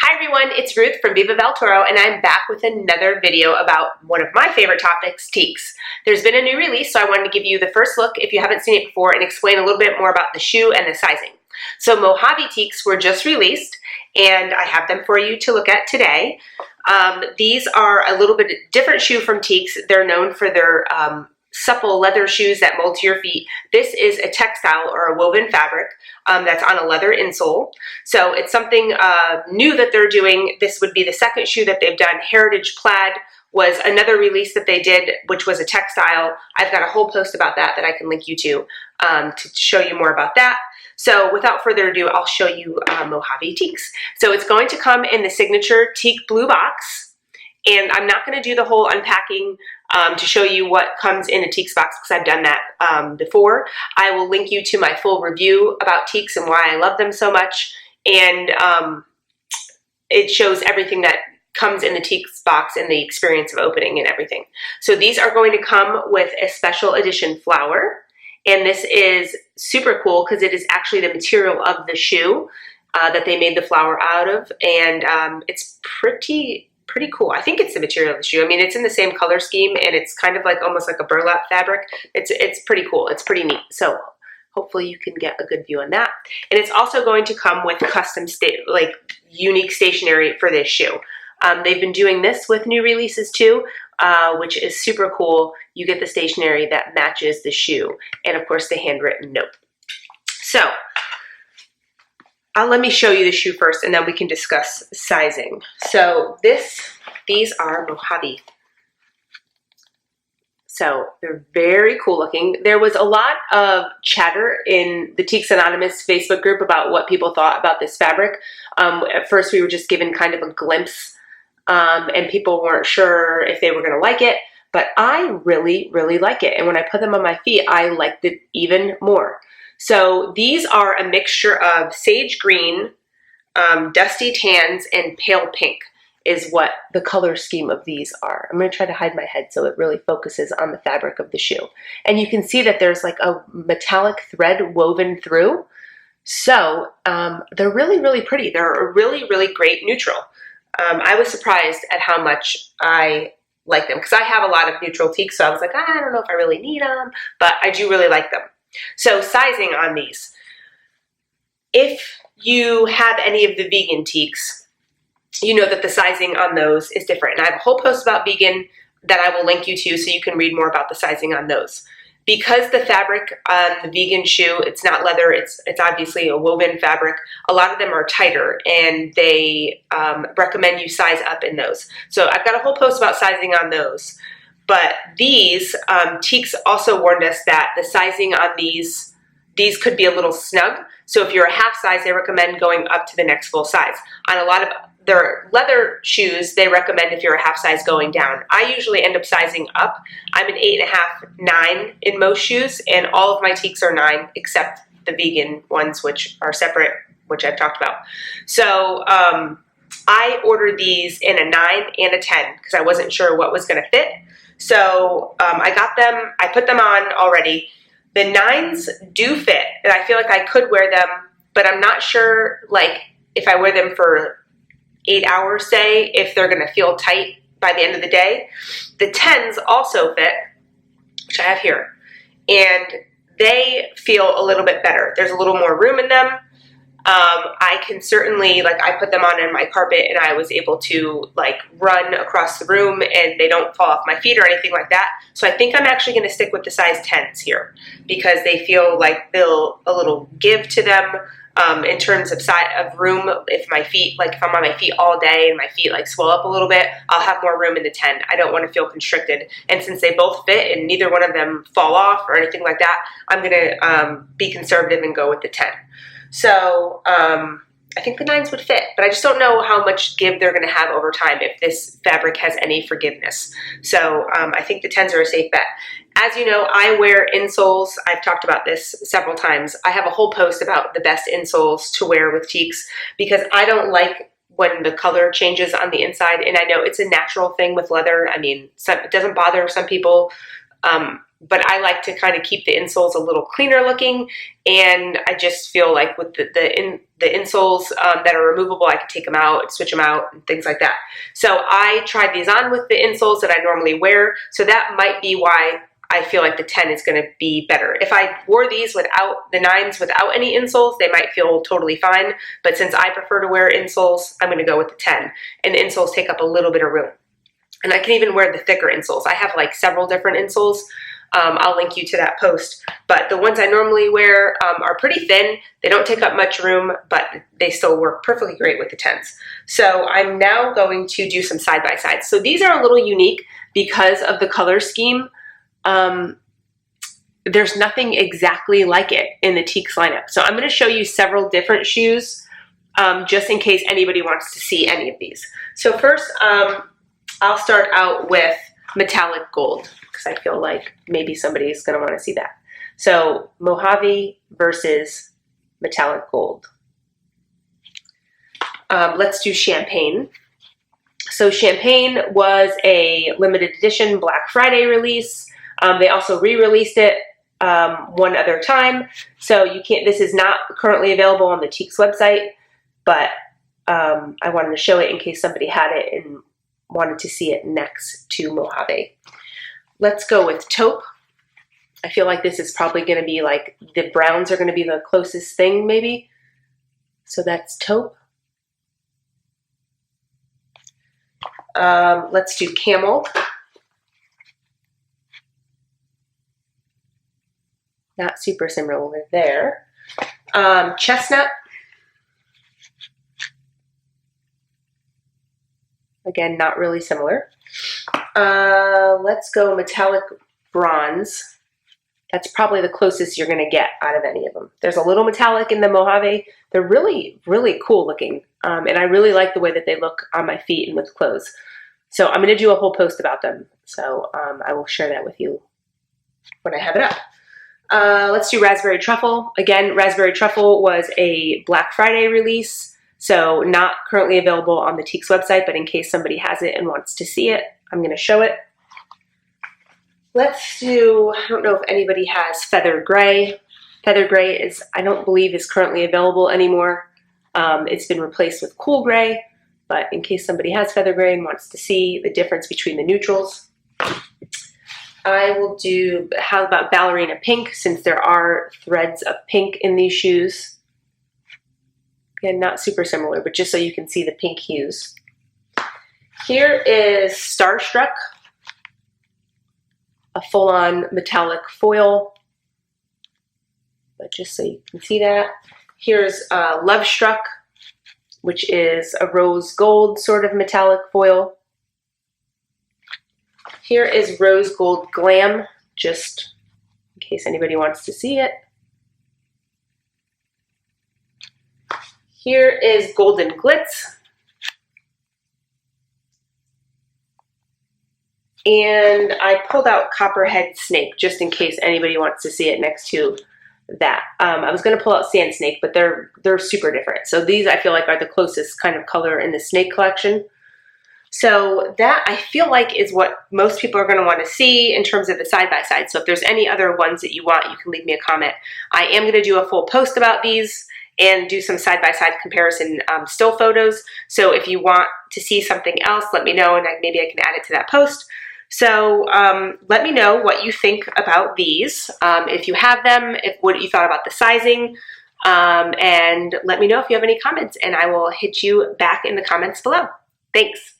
Hi everyone, it's Ruth from Viva Val Toro, and I'm back with another video about one of my favorite topics, teaks. There's been a new release, so I wanted to give you the first look if you haven't seen it before and explain a little bit more about the shoe and the sizing. So Mojave Tieks were just released, and I have them for you to look at today. These are a little bit different shoe from teaks. They're known for their supple leather shoes that mold to your feet. This is a textile or a woven fabric that's on a leather insole. So it's something new that they're doing. This would be the second shoe that they've done. Heritage Plaid was another release that they did, which was a textile. I've got a whole post about that I can link you to show you more about that. So without further ado, I'll show you Mojave Tieks. So it's going to come in the signature teak blue box, and I'm not going to do the whole unpacking to show you what comes in a teaks box because I've done that before. I will link you to my full review about teaks and why I love them so much, and it shows everything that comes in the teaks box and the experience of opening and everything. So these are going to come with a special edition flower, and this is super cool because it is actually the material of the shoe that they made the flower out of, and it's pretty cool. I think it's the material of the shoe. I mean, it's in the same color scheme, and it's kind of like almost like a burlap fabric. It's pretty cool. It's pretty neat. So hopefully you can get a good view on that. And it's also going to come with custom unique stationery for this shoe. They've been doing this with new releases too, which is super cool. You get the stationery that matches the shoe, and of course the handwritten note. So let me show you the shoe first, and then we can discuss sizing. So these are Mojave. So they're very cool looking. There was a lot of chatter in the Teeks Anonymous Facebook group about what people thought about this fabric. At first we were just given kind of a glimpse, and people weren't sure if they were gonna like it, but I really, really like it. And when I put them on my feet, I liked it even more. So these are a mixture of sage green, dusty tans, and pale pink is what the color scheme of these are. I'm going to try to hide my head so it really focuses on the fabric of the shoe. And you can see that there's like a metallic thread woven through. So they're really, really pretty. They're a really, really great neutral. I was surprised at how much I like them because I have a lot of neutral teaks, so I was like, I don't know if I really need them, but I do really like them. So sizing on these. If you have any of the vegan teaks, you know that the sizing on those is different. And I have a whole post about vegan that I will link you to so you can read more about the sizing on those. Because the fabric on the vegan shoe, it's not leather, it's obviously a woven fabric, a lot of them are tighter, and they recommend you size up in those. So I've got a whole post about sizing on those. But these, Teeks also warned us that the sizing on these could be a little snug. So if you're a half size, they recommend going up to the next full size. On a lot of their leather shoes, they recommend if you're a half size going down. I usually end up sizing up. I'm an 8.5, 9 in most shoes, and all of my Teeks are 9 except the vegan ones, which are separate, which I've talked about. So I ordered these in a 9 and a 10 because I wasn't sure what was going to fit. So I got them, I put them on already. The 9s do fit, and I feel like I could wear them, but I'm not sure, like, if I wear them for 8 hours, say, if they're gonna feel tight by the end of the day. The 10s also fit, which I have here, and they feel a little bit better. There's a little more room in them. I can certainly, like, I put them on in my carpet and I was able to, like, run across the room and they don't fall off my feet or anything like that. So I think I'm actually going to stick with the size 10s here because they feel like they'll a little give to them in terms of room. If my feet, like, if I'm on my feet all day and my feet, like, swell up a little bit, I'll have more room in the 10. I don't want to feel constricted. And since they both fit and neither one of them fall off or anything like that, I'm going to be conservative and go with the 10. So I think the 9s would fit, but I just don't know how much give they're going to have over time if this fabric has any forgiveness. So I think the 10s are a safe bet. As you know, I wear insoles. I've talked about this several times. I have a whole post about the best insoles to wear with Teeks because I don't like when the color changes on the inside, and I know it's a natural thing with leather. I mean, it doesn't bother some people. but I like to kind of keep the insoles a little cleaner looking, and I just feel like with the insoles that are removable, I can take them out, switch them out, and things like that. So I tried these on with the insoles that I normally wear, so that might be why I feel like the 10 is going to be better. If I wore these without the 9s, without any insoles, they might feel totally fine, but since I prefer to wear insoles, I'm going to go with the 10, and the insoles take up a little bit of room. And I can even wear the thicker insoles. I have like several different insoles. I'll link you to that post. But the ones I normally wear are pretty thin. They don't take up much room, but they still work perfectly great with the 10s. So I'm now going to do some side-by-sides. So these are a little unique because of the color scheme. There's nothing exactly like it in the Tieks lineup. So I'm going to show you several different shoes just in case anybody wants to see any of these. So first, I'll start out with metallic gold because I feel like maybe somebody is going to want to see that. So Mojave versus metallic gold. Let's do champagne. So champagne was a limited edition Black Friday release. They also re-released it one other time. So you can't. This is not currently available on the Tieks website, but I wanted to show it in case somebody had it and wanted to see it next to Mojave. Let's go with taupe. I feel like this is probably going to be like the browns are going to be the closest thing maybe. So that's taupe. Let's do camel. Not super similar there. Chestnut. Again, not really similar. Let's go metallic bronze. That's probably the closest you're going to get out of any of them. There's a little metallic in the Mojave. They're really, really cool looking. And I really like the way that they look on my feet and with clothes. So I'm going to do a whole post about them. So I will share that with you when I have it up. Let's do raspberry truffle. Again, raspberry truffle was a Black Friday release. So not currently available on the Tieks website, but in case somebody has it and wants to see it, I'm going to show it. Let's do, I don't know if anybody has feather gray. Feather gray is, I don't believe is currently available anymore. It's been replaced with cool gray, but in case somebody has feather gray and wants to see the difference between the neutrals. I will do, how about ballerina pink, since there are threads of pink in these shoes. Again, not super similar, but just so you can see the pink hues. Here is Starstruck, a full-on metallic foil, but just so you can see that. Here's Love Struck, which is a rose gold sort of metallic foil. Here is Rose Gold Glam, just in case anybody wants to see it. Here is Golden Glitz. And I pulled out Copperhead Snake just in case anybody wants to see it next to that. I was going to pull out Sand Snake, but they're super different. So these I feel like are the closest kind of color in the snake collection. So that I feel like is what most people are going to want to see in terms of the side-by-side. So if there's any other ones that you want, you can leave me a comment. I am going to do a full post about these and do some side-by-side comparison still photos. So if you want to see something else, let me know and maybe I can add it to that post. So let me know what you think about these, if you have them, what you thought about the sizing, and let me know if you have any comments and I will hit you back in the comments below. Thanks.